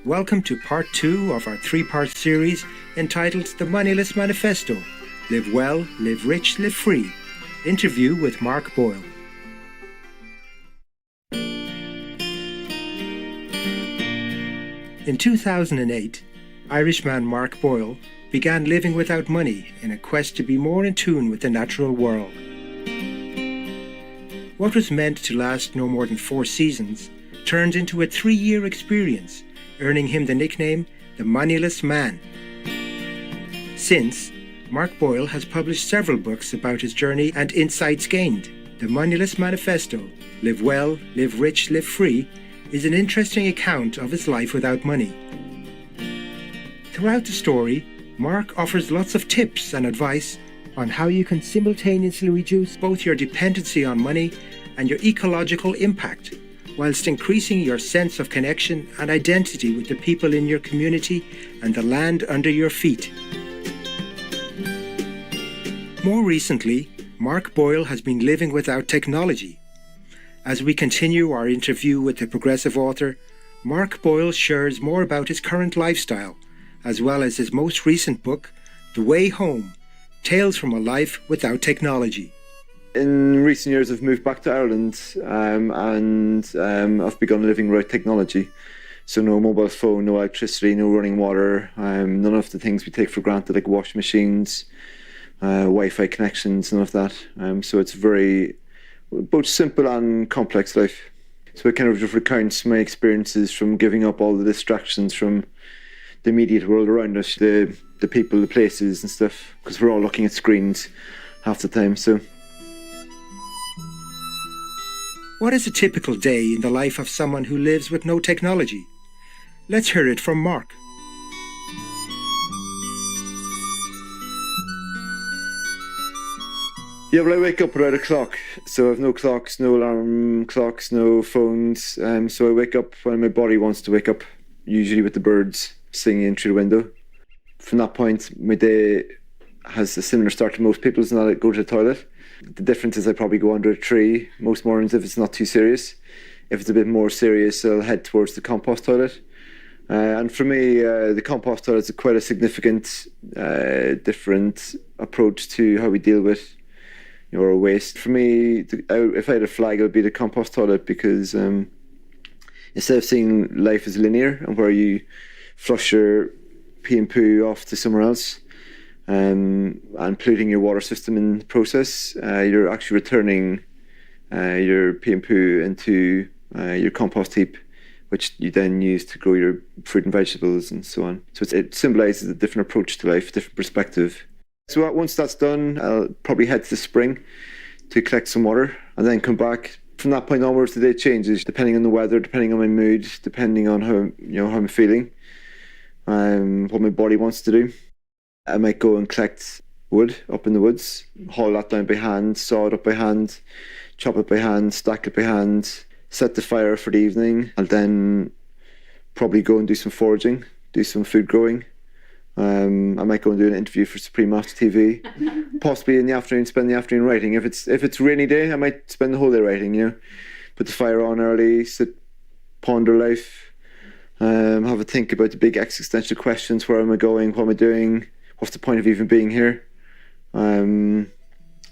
Welcome to part 2 of our 3-part series entitled The Moneyless Manifesto, Live Well, Live Rich, Live Free. Interview with Mark Boyle. In 2008, Irishman Mark Boyle began living without money in a quest to be more in tune with the natural world. What was meant to last no more than 4 seasons turned into a 3-year experience, earning him the nickname the Moneyless Man. Since, Mark Boyle has published several books about his journey and insights gained. The Moneyless Manifesto, Live Well, Live Rich, Live Free, is an interesting account of his life without money. Throughout the story, Mark offers lots of tips and advice on how you can simultaneously reduce both your dependency on money and your ecological impact, whilst increasing your sense of connection and identity with the people in your community and the land under your feet. More recently, Mark Boyle has been living without technology. As we continue our interview with the progressive author, Mark Boyle shares more about his current lifestyle, as well as his most recent book, The Way Home, Tales from a Life Without Technology. In recent years, I've moved back to Ireland and I've begun living without technology. So no mobile phone, no electricity, no running water, none of the things we take for granted like washing machines, Wi-Fi connections, none of that. So it's very both simple and complex life. So it kind of just recounts my experiences from giving up all the distractions from the immediate world around us, the people, the places and stuff, because we're all looking at screens half the time. So what is a typical day in the life of someone who lives with no technology? Let's hear it from Mark. Yeah, well, I wake up without a clock, so I have no clocks, no alarm clocks, no phones. So I wake up when my body wants to wake up, usually with the birds singing through the window. From that point, my day has a similar start to most people's, and I go to the toilet. The difference is I probably go under a tree most mornings if it's not too serious. If it's a bit more serious, I'll head towards the compost toilet. And for me, the compost toilet is quite a significant, different approach to how we deal with our waste. For me, if I had a flag, it would be the compost toilet, because instead of seeing life as linear and where you flush your pee and poo off to somewhere else and polluting your water system in the process, you're actually returning your pee and poo into your compost heap, which you then use to grow your fruit and vegetables and so on. So it symbolises a different approach to life, a different perspective. So once that's done, I'll probably head to the spring to collect some water and then come back. From that point onwards, the day changes depending on the weather, depending on my mood, depending on how I'm feeling, what my body wants to do. I might go and collect wood up in the woods, haul that down by hand, saw it up by hand, chop it by hand, stack it by hand, set the fire for the evening, and then probably go and do some foraging, do some food growing. I might go and do an interview for Supreme Master TV. Possibly in the afternoon, spend the afternoon writing. If it's a rainy day, I might spend the whole day writing. Put the fire on early, sit, ponder life, have a think about the big existential questions. Where am I going? What am I doing? What's the point of even being here? And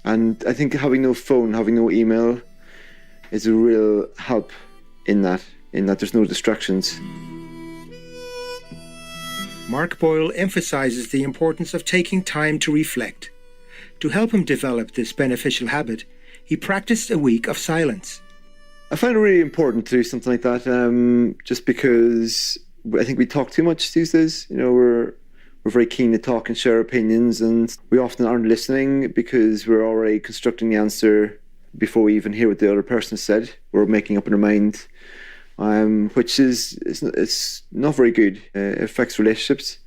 I think having no phone, having no email, is a real help in that there's no distractions. Mark Boyle emphasises the importance of taking time to reflect. To help him develop this beneficial habit, he practiced a week of silence. I find it really important to do something like that, just because I think we talk too much these days. We're very keen to talk and share opinions, and we often aren't listening because we're already constructing the answer before we even hear what the other person said. We're making up in our mind. Which is not very good. It affects relationships.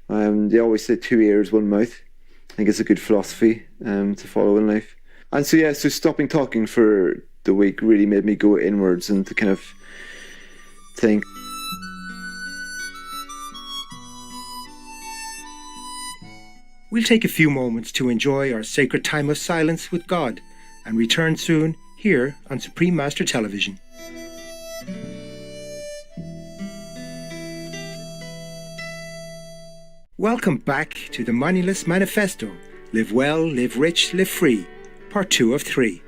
They always say 2 ears, 1 mouth. I think it's a good philosophy to follow in life. And so stopping talking for the week really made me go inwards and to kind of think. We'll take a few moments to enjoy our sacred time of silence with God and return soon here on Supreme Master Television. Welcome back to the Moneyless Manifesto. Live well, live rich, live free. Part 2 of 3.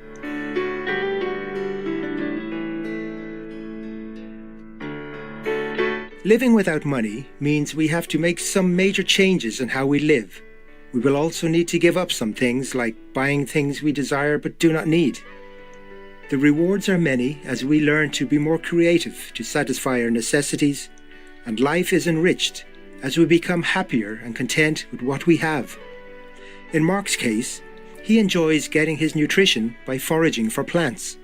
Living without money means we have to make some major changes in how we live. We will also need to give up some things like buying things we desire but do not need. The rewards are many as we learn to be more creative to satisfy our necessities, and life is enriched as we become happier and content with what we have. In Mark's case, he enjoys getting his nutrition by foraging for plants.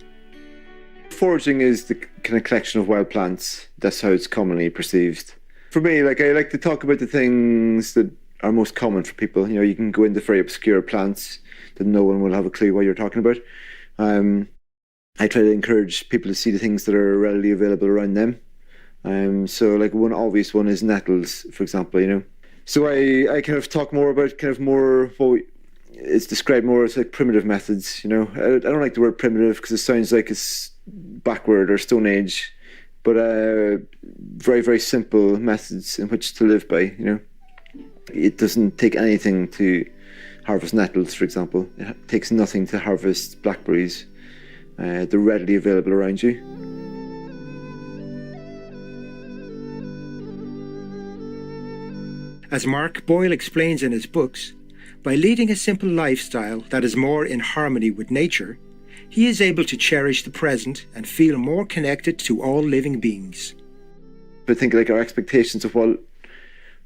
Foraging is the kind of collection of wild plants. That's how it's commonly perceived. For me, I like to talk about the things that are most common for people. You can go into very obscure plants that no one will have a clue what you're talking about. I try to encourage people to see the things that are readily available around them. So one obvious one is nettles, for example, So I kind of talk more about it's described more as like primitive methods, I don't like the word primitive because it sounds like it's backward or Stone Age, but very, very simple methods in which to live by, It doesn't take anything to harvest nettles, for example. It takes nothing to harvest blackberries. They're readily available around you. As Mark Boyle explains in his books, by leading a simple lifestyle that is more in harmony with nature, he is able to cherish the present and feel more connected to all living beings. I think our expectations of what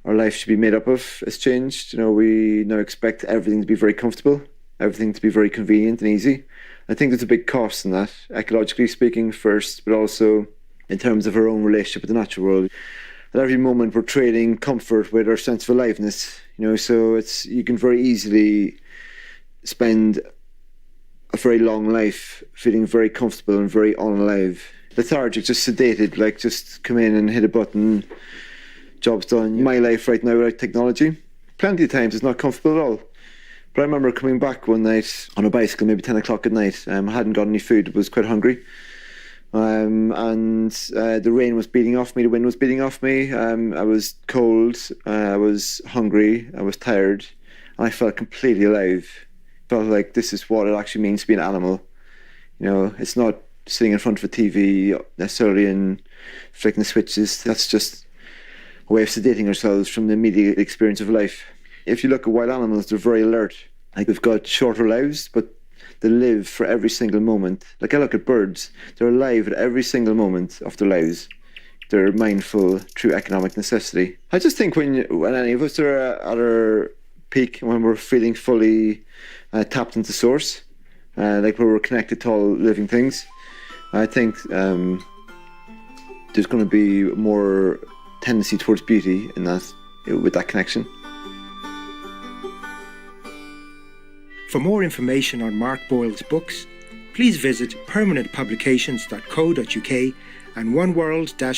our life should be made up of has changed. We now expect everything to be very comfortable, everything to be very convenient and easy. I think there's a big cost in that, ecologically speaking first, but also in terms of our own relationship with the natural world. At every moment we're trading comfort with our sense of aliveness, so you can very easily spend a very long life feeling very comfortable and very unalive. Lethargic, just sedated, just come in and hit a button, job's done. My life right now without technology, plenty of times it's not comfortable at all. But I remember coming back one night on a bicycle, maybe 10 o'clock at night. I hadn't got any food, was quite hungry. And the rain was beating off me, the wind was beating off me. I was cold, I was hungry, I was tired, and I felt completely alive. Felt like this is what it actually means to be an animal. It's not sitting in front of a TV necessarily and flicking the switches. That's just a way of sedating ourselves from the immediate experience of life. If you look at wild animals, they're very alert. They've got shorter lives, but they live for every single moment. I look at birds, they're alive at every single moment of their lives. They're mindful through economic necessity. I just think when any of us are at our peak, when we're feeling fully tapped into source, where we're connected to all living things, I think there's going to be more tendency towards beauty in that, with that connection. For more information on Mark Boyle's books, please visit permanentpublications.co.uk and oneworld-podcast.com.